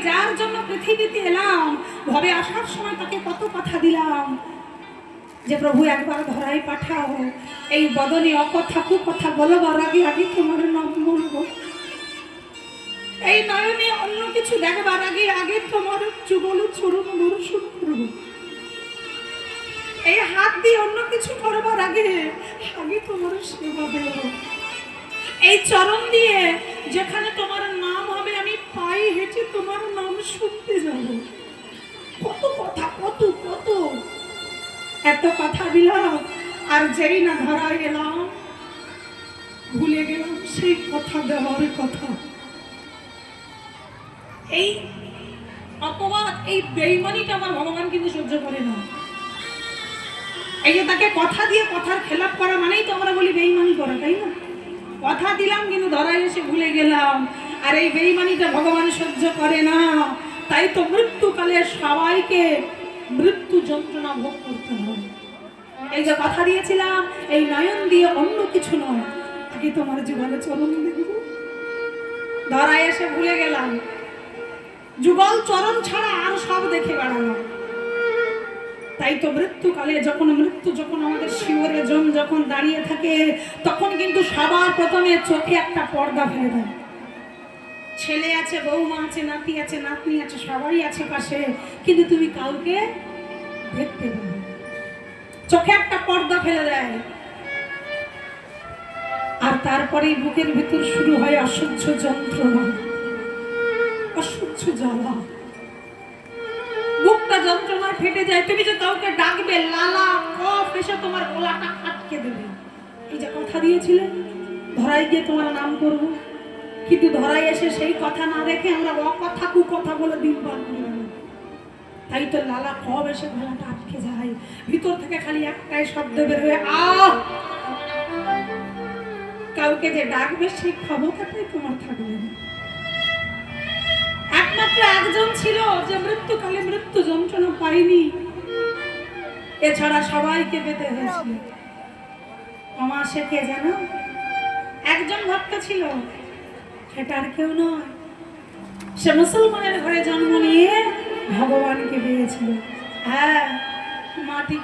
যার জন্য পৃথিবীতে এলাম, ভবে আসার সময় তাকে কত কথা দিলাম যে প্রভু একবার ধরাই পাঠাও, এই বদনে অকথা কুকথা বলবার আগে আগে তোমার নাম বলবো, এই নয়নে অন্য কিছু দেখবার আগে আগে তোমার যুগল চরণ দর্শন করবো, এই হাত দিয়ে অন্য কিছু করবার আগে আগে তোমার সেবা দেব, এই চরণ দিয়ে যেখানে তোমার নাম হবে আমি পায়ে হেঁটে তোমার নাম শুনতে যাব। কত কথা, কত কত এত কথা দিলাম, আর যেই না ধরা গেলাম ভুলে গেলাম সেই কথা দেওয়ার কথা। এই অপবাদ, এই বেঈমানিটা আমার ভগবান কিন্তু সহ্য করে না। এই যে তাকে কথা দিয়ে কথার খেলাপ করা মানেই তো আমরা বলি বেঈমানি করা, তাই না? কথা দিলাম কিন্তু ধরায় এসে ভুলে গেলাম, আর এই বেঈমানিটা ভগবান সহ্য করে না। তাই তো মৃত্যুকালে সবাইকে মৃত্যু যন্ত্রণা ভোগ করতে হয়। এই যে কথা দিয়েছিলাম এই নয়ন দিয়ে অন্য কিছু নয়, আগে তোমার জীবনে চরণ দেখব, ধরায় এসে ভুলে গেলাম, যুগল চরণ ছাড়া আর সব দেখে বেড়ালাম। তাই তো মৃত্যুকালে যখন আমাদের শিওরে যখন দাঁড়িয়ে থাকে, তখন কিন্তু সবার প্রথমে চোখে একটা পর্দা ফেলে দেয়। ছেলে আছে, বৌমা আছে, নাতি আছে, নাতনি আছে, সবাই আছে পাশে, কিন্তু তুমি কাউকে দেখতে পাবে, চোখে একটা পর্দা ফেলে দেয়। আর তারপরেই বুকের ভিতর শুরু হয় অসহ্য যন্ত্রণা, অসহ্য জ্বালা, বুকটা যন্ত্রণা ফেটে যায়। তুমি যে কাউকে ডাকবে, লালা কফ এসে তোমার গলাটা আটকে দেবে। এই যে কথা দিয়েছিলে ধরাই গিয়ে তোমার নাম করব, কিন্তু ধরাই এসে সেই কথা না রেখে আমরা অকথা কুকথা বলে দিন পার করে গেলাম। তাই তো লালা কফ এসে গলাটা আটকে যায়, ভিতর থেকে খালি একটাই শব্দ বের হয়ে আহ। কাউকে যে ডাকবে সেই ক্ষমতাটাই তোমার থাকবে না। একমাত্র একজন ছিল যে মৃত্যুকালে মৃত্যু যন্ত্রণা পায়নি, এছাড়া সবাইকে পেতে হয়েছিল। আমার সে কে জানো? একজন ভক্ত ছিল, সেটা আর কেউ নয়, সে মুসলমানের ঘরে জন্ম নিয়ে ভগবানকে পেয়েছিল। হ্যাঁ, মাটি